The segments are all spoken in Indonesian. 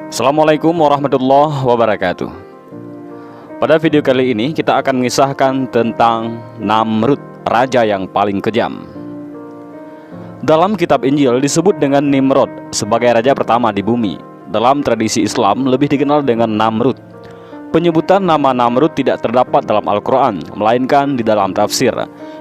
Assalamualaikum warahmatullahi wabarakatuh. Pada video kali ini kita akan mengisahkan tentang Namrud, raja yang paling kejam. Dalam kitab Injil disebut dengan Nimrod sebagai raja pertama di bumi. Dalam tradisi Islam lebih dikenal dengan Namrud. Penyebutan nama Namrud tidak terdapat dalam Al-Quran, melainkan di dalam tafsir.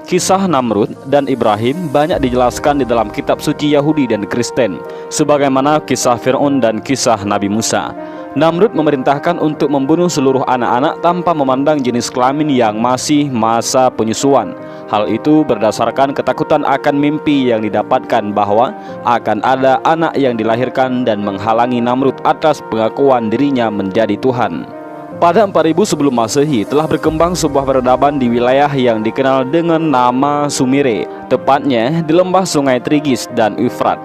Kisah Namrud dan Ibrahim banyak dijelaskan di dalam kitab suci Yahudi dan Kristen, sebagaimana kisah Fir'aun dan kisah Nabi Musa. Namrud memerintahkan untuk membunuh seluruh anak-anak tanpa memandang jenis kelamin yang masih masa penyusuan. Hal itu berdasarkan ketakutan akan mimpi yang didapatkan bahwa akan ada anak yang dilahirkan dan menghalangi Namrud atas pengakuan dirinya menjadi Tuhan. Pada 4000 sebelum Masehi telah berkembang sebuah peradaban di wilayah yang dikenal dengan nama Sumire, tepatnya di lembah sungai Tigris dan Efrat.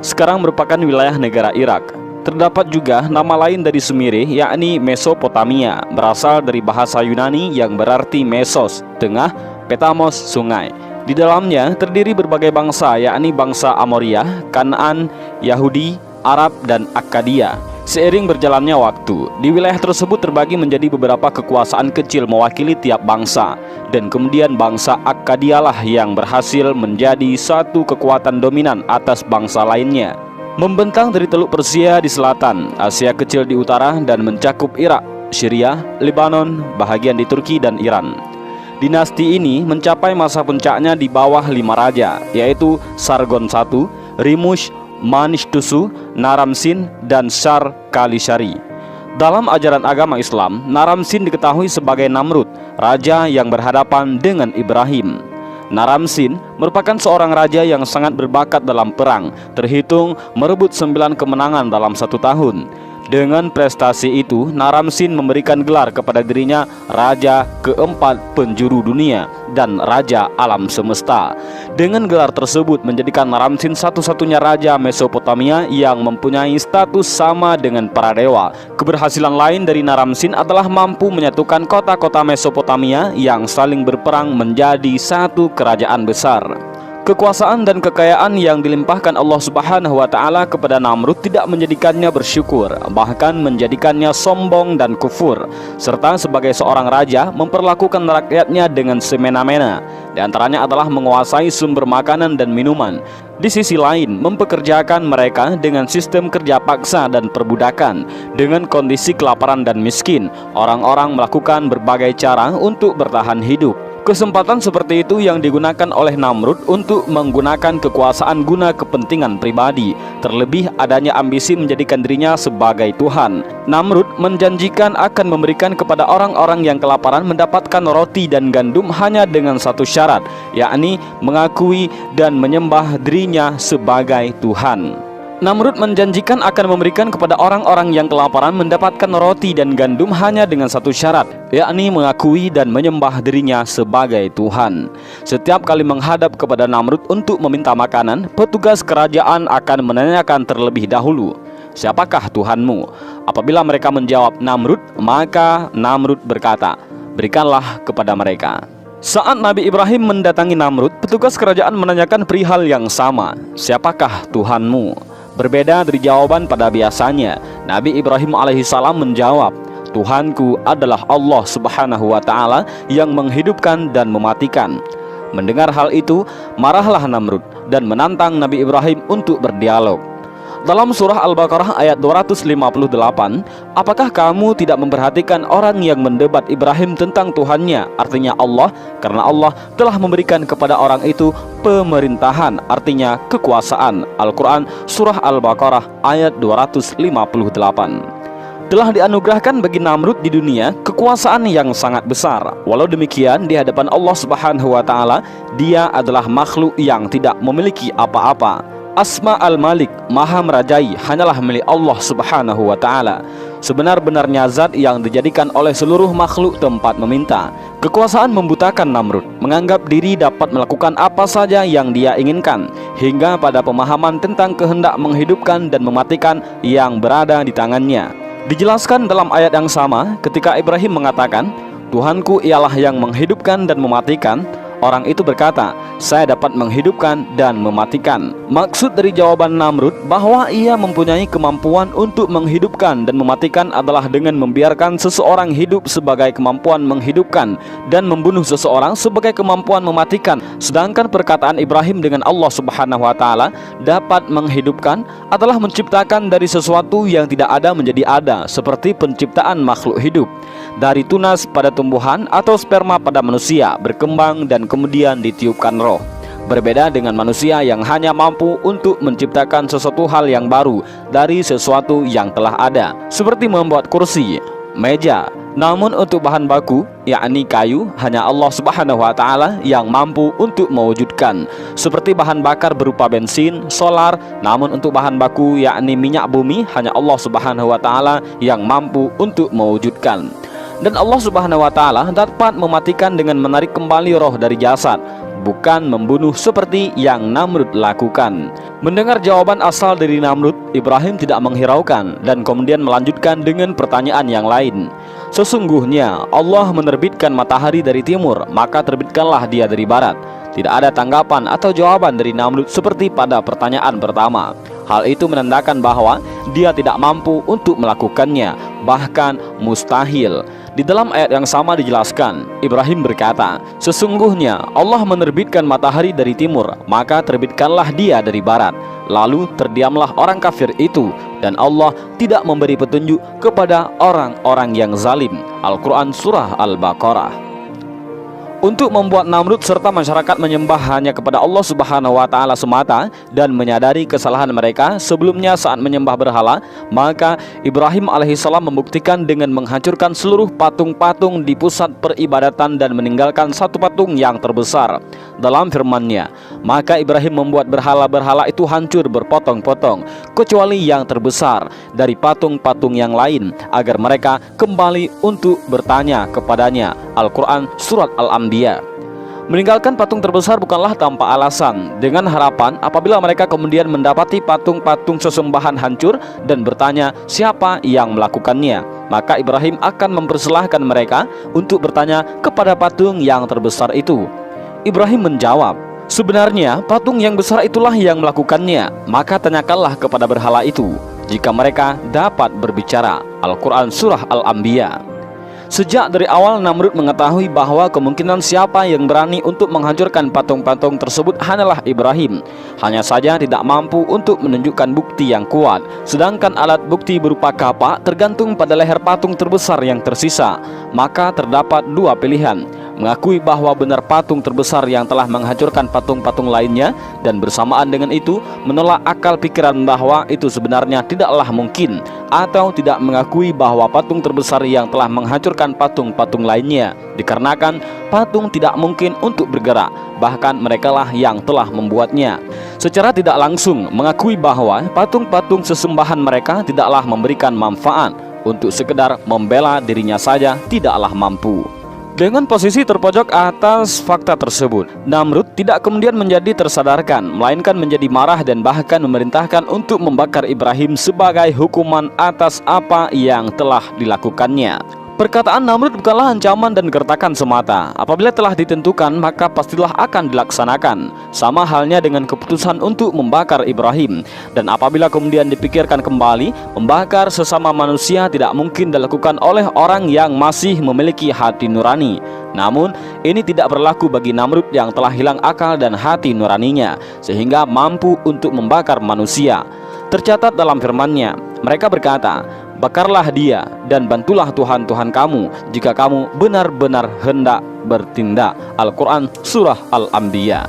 Sekarang merupakan wilayah negara Irak. Terdapat juga nama lain dari Sumire, yakni Mesopotamia, berasal dari bahasa Yunani yang berarti Mesos, tengah, Petamos, sungai. Di dalamnya terdiri berbagai bangsa, yakni bangsa Amoria, Kanaan, Yahudi, Arab, dan Akkadia. Seiring berjalannya waktu, di wilayah tersebut terbagi menjadi beberapa kekuasaan kecil mewakili tiap bangsa, dan kemudian bangsa Akkadialah yang berhasil menjadi satu kekuatan dominan atas bangsa lainnya. Membentang dari Teluk Persia di selatan, Asia Kecil di utara, dan mencakup Irak, Syria, Lebanon, bahagian di Turki, dan Iran. Dinasti ini mencapai masa puncaknya di bawah 5 raja, yaitu Sargon I, Rimush, Manishtusu, Naram-Sin, dan Shar-Kali-Shari. Dalam ajaran agama Islam, Naram-Sin diketahui sebagai Namrud, raja yang berhadapan dengan Ibrahim. Naram-Sin merupakan seorang raja yang sangat berbakat dalam perang, terhitung merebut 9 kemenangan dalam 1 tahun. Dengan prestasi itu, Naram-Sin memberikan gelar kepada dirinya Raja keempat penjuru dunia dan Raja alam semesta. Dengan gelar tersebut menjadikan Naram-Sin satu-satunya raja Mesopotamia yang mempunyai status sama dengan para dewa. Keberhasilan lain dari Naram-Sin adalah mampu menyatukan kota-kota Mesopotamia yang saling berperang menjadi satu kerajaan besar. Kekuasaan dan kekayaan yang dilimpahkan Allah Subhanahu wa Ta'ala kepada Namrud tidak menjadikannya bersyukur, bahkan menjadikannya sombong dan kufur, serta sebagai seorang raja memperlakukan rakyatnya dengan semena-mena. Di antaranya adalah menguasai sumber makanan dan minuman. Di sisi lain, mempekerjakan mereka dengan sistem kerja paksa dan perbudakan. Dengan kondisi kelaparan dan miskin, orang-orang melakukan berbagai cara untuk bertahan hidup. Kesempatan seperti itu yang digunakan oleh Namrud untuk menggunakan kekuasaan guna kepentingan pribadi, terlebih adanya ambisi menjadikan dirinya sebagai Tuhan. Namrud menjanjikan akan memberikan kepada orang-orang yang kelaparan mendapatkan roti dan gandum hanya dengan satu syarat, yakni mengakui dan menyembah dirinya sebagai Tuhan. Namrud menjanjikan akan memberikan kepada orang-orang yang kelaparan mendapatkan roti dan gandum hanya dengan satu syarat, yakni mengakui dan menyembah dirinya sebagai Tuhan. Setiap kali menghadap kepada Namrud untuk meminta makanan, petugas kerajaan akan menanyakan terlebih dahulu, "Siapakah Tuhanmu?" Apabila mereka menjawab Namrud, maka Namrud berkata, "Berikanlah kepada mereka." Saat Nabi Ibrahim mendatangi Namrud, petugas kerajaan menanyakan perihal yang sama, "Siapakah Tuhanmu?" Berbeda dari jawaban pada biasanya, Nabi Ibrahim alaihissalam menjawab, "Tuhanku adalah Allah Subhanahu wa Ta'ala yang menghidupkan dan mematikan." Mendengar hal itu, marahlah Namrud dan menantang Nabi Ibrahim untuk berdialog. Dalam surah Al-Baqarah ayat 258, "Apakah kamu tidak memperhatikan orang yang mendebat Ibrahim tentang Tuhannya, artinya Allah, karena Allah telah memberikan kepada orang itu pemerintahan, artinya kekuasaan." Al-Quran surah Al-Baqarah ayat 258. Telah dianugerahkan bagi Namrud di dunia kekuasaan yang sangat besar. Walau demikian, di hadapan Allah Subhanahu wa Ta'ala, dia adalah makhluk yang tidak memiliki apa-apa. Asma al-Malik, Maha Merajai, hanyalah milik Allah Subhanahu wa Ta'ala. Sebenar-benarnya zat yang dijadikan oleh seluruh makhluk tempat meminta. Kekuasaan membutakan Namrud, menganggap diri dapat melakukan apa saja yang dia inginkan, hingga pada pemahaman tentang kehendak menghidupkan dan mematikan yang berada di tangannya. Dijelaskan dalam ayat yang sama ketika Ibrahim mengatakan, "Tuhanku ialah yang menghidupkan dan mematikan." Orang itu berkata, "Saya dapat menghidupkan dan mematikan." Maksud dari jawaban Namrud bahwa ia mempunyai kemampuan untuk menghidupkan dan mematikan adalah dengan membiarkan seseorang hidup sebagai kemampuan menghidupkan dan membunuh seseorang sebagai kemampuan mematikan. Sedangkan perkataan Ibrahim dengan Allah Subhanahu wa taala dapat menghidupkan adalah menciptakan dari sesuatu yang tidak ada menjadi ada, seperti penciptaan makhluk hidup dari tunas pada tumbuhan atau sperma pada manusia berkembang dan kemudian ditiupkan roh. Berbeda dengan manusia yang hanya mampu untuk menciptakan sesuatu hal yang baru dari sesuatu yang telah ada, seperti membuat kursi, meja. Namun untuk bahan baku, yakni kayu, hanya Allah Subhanahu wa taala yang mampu untuk mewujudkan. Seperti bahan bakar berupa bensin, solar, namun untuk bahan baku yakni minyak bumi, hanya Allah Subhanahu wa taala yang mampu untuk mewujudkan. Dan Allah Subhanahu wa taala dapat mematikan dengan menarik kembali roh dari jasad, bukan membunuh seperti yang Namrud lakukan. Mendengar jawaban asal dari Namrud, Ibrahim tidak menghiraukan dan kemudian melanjutkan dengan pertanyaan yang lain. Sesungguhnya Allah menerbitkan matahari dari timur, maka terbitkanlah dia dari barat. Tidak ada tanggapan atau jawaban dari Namrud seperti pada pertanyaan pertama. Hal itu menandakan bahwa dia tidak mampu untuk melakukannya, bahkan mustahil. Di dalam ayat yang sama dijelaskan, Ibrahim berkata, sesungguhnya Allah menerbitkan matahari dari timur, maka terbitkanlah dia dari barat. Lalu terdiamlah orang kafir itu, dan Allah tidak memberi petunjuk kepada orang-orang yang zalim. Al-Quran Surah Al-Baqarah. Untuk membuat Namrud serta masyarakat menyembah hanya kepada Allah Subhanahu wa taala semata dan menyadari kesalahan mereka sebelumnya saat menyembah berhala, maka Ibrahim alaihissalam membuktikan dengan menghancurkan seluruh patung-patung di pusat peribadatan dan meninggalkan satu patung yang terbesar. Dalam firman-Nya, maka Ibrahim membuat berhala-berhala itu hancur berpotong-potong, kecuali yang terbesar dari patung-patung yang lain, agar mereka kembali untuk bertanya kepadanya. Al-Quran Surat Al-Anbiya. Meninggalkan patung terbesar bukanlah tanpa alasan, dengan harapan apabila mereka kemudian mendapati patung-patung sesembahan hancur dan bertanya siapa yang melakukannya, maka Ibrahim akan mempersilahkan mereka untuk bertanya kepada patung yang terbesar itu. Ibrahim menjawab, sebenarnya patung yang besar itulah yang melakukannya, maka tanyakanlah kepada berhala itu jika mereka dapat berbicara. Al-Quran Surah Al-Anbiya. Sejak dari awal Namrud mengetahui bahwa kemungkinan siapa yang berani untuk menghancurkan patung-patung tersebut hanyalah Ibrahim. Hanya saja tidak mampu untuk menunjukkan bukti yang kuat. Sedangkan alat bukti berupa kapak tergantung pada leher patung terbesar yang tersisa. Maka terdapat dua pilihan: mengakui bahwa benar patung terbesar yang telah menghancurkan patung-patung lainnya, dan bersamaan dengan itu menolak akal pikiran bahwa itu sebenarnya tidaklah mungkin, atau tidak mengakui bahwa patung terbesar yang telah menghancurkan patung-patung lainnya, dikarenakan patung tidak mungkin untuk bergerak, bahkan merekalah yang telah membuatnya. Secara tidak langsung mengakui bahwa patung-patung sesembahan mereka tidaklah memberikan manfaat, untuk sekedar membela dirinya saja tidaklah mampu. Dengan posisi terpojok atas fakta tersebut, Namrud tidak kemudian menjadi tersadarkan, melainkan menjadi marah dan bahkan memerintahkan untuk membakar Ibrahim sebagai hukuman atas apa yang telah dilakukannya. Perkataan Namrud bukanlah ancaman dan gertakan semata. Apabila telah ditentukan, maka pastilah akan dilaksanakan. Sama halnya dengan keputusan untuk membakar Ibrahim. Dan apabila kemudian dipikirkan kembali, membakar sesama manusia tidak mungkin dilakukan oleh orang yang masih memiliki hati nurani. Namun, ini tidak berlaku bagi Namrud yang telah hilang akal dan hati nuraninya, sehingga mampu untuk membakar manusia. Tercatat dalam firman-Nya, mereka berkata, bakarlah dia dan bantulah Tuhan-Tuhan kamu jika kamu benar-benar hendak bertindak. Al-Quran Surah Al-Anbiya.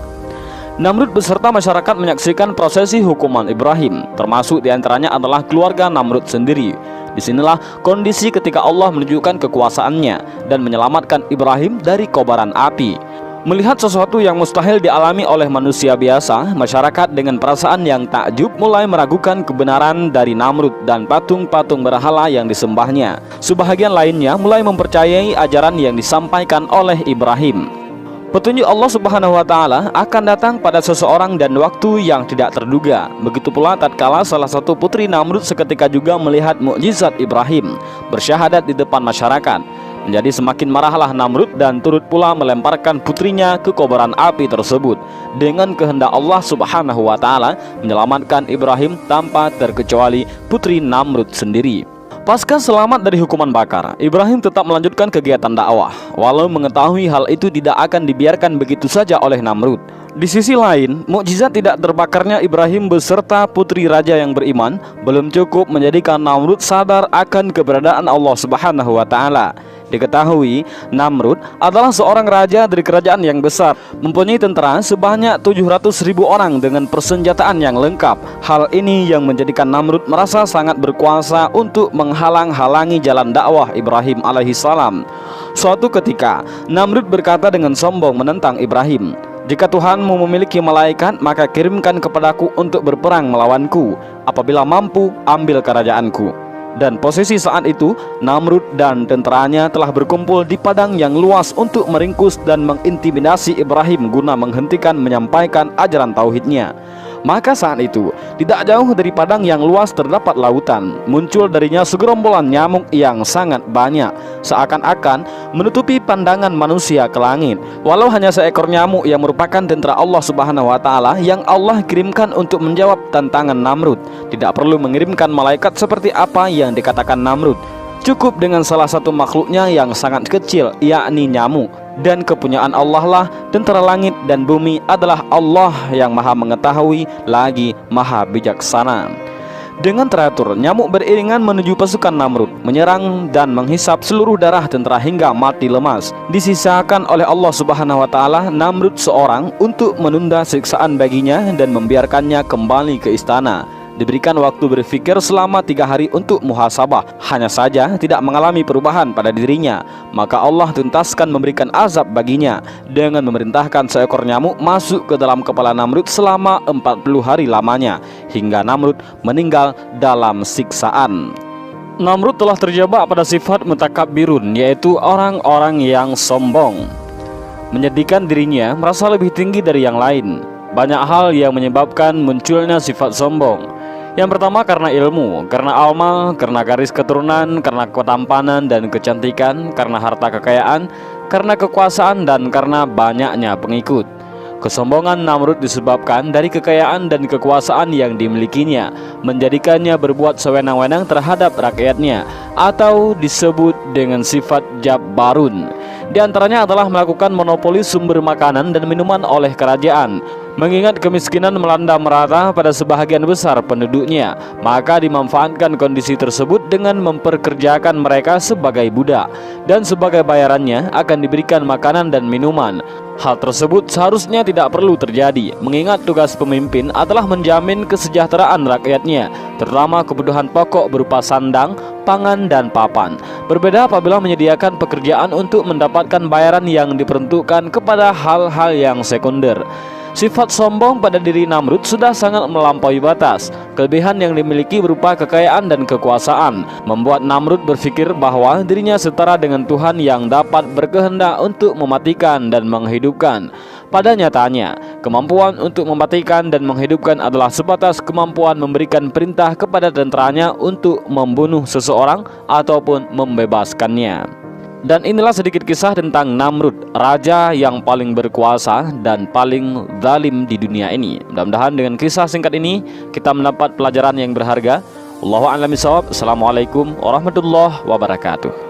Namrud beserta masyarakat menyaksikan prosesi hukuman Ibrahim, termasuk diantaranya adalah keluarga Namrud sendiri. Disinilah kondisi ketika Allah menunjukkan kekuasaannya dan menyelamatkan Ibrahim dari kobaran api. Melihat sesuatu yang mustahil dialami oleh manusia biasa, masyarakat dengan perasaan yang takjub mulai meragukan kebenaran dari Namrud dan patung-patung berhala yang disembahnya. Sebahagian lainnya mulai mempercayai ajaran yang disampaikan oleh Ibrahim. Petunjuk Allah Subhanahu wa taala akan datang pada seseorang dan waktu yang tidak terduga. Begitu pula tatkala salah satu putri Namrud seketika juga melihat mukjizat Ibrahim bersyahadat di depan masyarakat. Menjadi semakin marahlah Namrud dan turut pula melemparkan putrinya ke kobaran api tersebut. Dengan kehendak Allah Subhanahu wa Ta'ala menyelamatkan Ibrahim tanpa terkecuali putri Namrud sendiri. Pasca selamat dari hukuman bakar, Ibrahim tetap melanjutkan kegiatan dakwah, walau mengetahui hal itu tidak akan dibiarkan begitu saja oleh Namrud. Di sisi lain, mukjizat tidak terbakarnya Ibrahim beserta putri raja yang beriman belum cukup menjadikan Namrud sadar akan keberadaan Allah Subhanahu wa Ta'ala. Diketahui, Namrud adalah seorang raja dari kerajaan yang besar, mempunyai tentara sebanyak 700.000 orang dengan persenjataan yang lengkap. Hal ini yang menjadikan Namrud merasa sangat berkuasa untuk menghalang-halangi jalan dakwah Ibrahim alaihissalam. Suatu ketika, Namrud berkata dengan sombong menentang Ibrahim, "Jika Tuhanmu memiliki malaikat, maka kirimkan kepadaku untuk berperang melawanku. Apabila mampu, ambil kerajaanku." Dan posisi saat itu, Namrud dan tentaranya telah berkumpul di padang yang luas untuk meringkus dan mengintimidasi Ibrahim guna menghentikan menyampaikan ajaran tauhidnya. Maka saat itu, tidak jauh dari padang yang luas terdapat lautan. Muncul darinya segerombolan nyamuk yang sangat banyak, seakan-akan menutupi pandangan manusia ke langit. Walau hanya seekor nyamuk yang merupakan tentara Allah Subhanahu wa Ta'ala yang Allah kirimkan untuk menjawab tantangan Namrud. Tidak perlu mengirimkan malaikat seperti apa yang dikatakan Namrud. Cukup dengan salah satu makhluknya yang sangat kecil, yakni nyamuk. Dan kepunyaan Allah lah tentara langit dan bumi adalah Allah yang maha mengetahui lagi maha bijaksana. Dengan teratur, nyamuk beriringan menuju pasukan Namrud, menyerang dan menghisap seluruh darah tentara hingga mati lemas. Disisakan oleh Allah Subhanahu wa Ta'ala Namrud seorang untuk menunda siksaan baginya dan membiarkannya kembali ke istana. Diberikan waktu berpikir selama 3 hari untuk muhasabah, hanya saja tidak mengalami perubahan pada dirinya. Maka Allah tuntaskan memberikan azab baginya dengan memerintahkan seekor nyamuk masuk ke dalam kepala Namrud selama 40 hari lamanya, hingga Namrud meninggal dalam siksaan. Namrud telah terjebak pada sifat mutakabbirun, yaitu orang-orang yang sombong. Menjadikan dirinya merasa lebih tinggi dari yang lain. Banyak hal yang menyebabkan munculnya sifat sombong. Yang pertama karena ilmu, karena amal, karena garis keturunan, karena ketampanan dan kecantikan, karena harta kekayaan, karena kekuasaan, dan karena banyaknya pengikut. Kesombongan Namrud disebabkan dari kekayaan dan kekuasaan yang dimilikinya, menjadikannya berbuat sewenang-wenang terhadap rakyatnya, atau disebut dengan sifat jabbarun. Di antaranya adalah melakukan monopoli sumber makanan dan minuman oleh kerajaan. Mengingat kemiskinan melanda merata pada sebahagian besar penduduknya, maka dimanfaatkan kondisi tersebut dengan memperkerjakan mereka sebagai budak, dan sebagai bayarannya akan diberikan makanan dan minuman. Hal tersebut seharusnya tidak perlu terjadi, mengingat tugas pemimpin adalah menjamin kesejahteraan rakyatnya, terutama kebutuhan pokok berupa sandang, pangan, dan papan. Berbeda apabila menyediakan pekerjaan untuk mendapatkan bayaran yang diperuntukkan kepada hal-hal yang sekunder. Sifat sombong pada diri Namrud sudah sangat melampaui batas. Kelebihan yang dimiliki berupa kekayaan dan kekuasaan membuat Namrud berpikir bahwa dirinya setara dengan Tuhan yang dapat berkehendak untuk mematikan dan menghidupkan. Pada nyatanya, kemampuan untuk mematikan dan menghidupkan adalah sebatas kemampuan memberikan perintah kepada tentaranya untuk membunuh seseorang ataupun membebaskannya. Dan inilah sedikit kisah tentang Namrud, raja yang paling berkuasa dan paling zalim di dunia ini. Mudah-mudahan dengan kisah singkat ini kita mendapat pelajaran yang berharga. Wallahu a'lam bishawab. Assalamualaikum warahmatullahi wabarakatuh.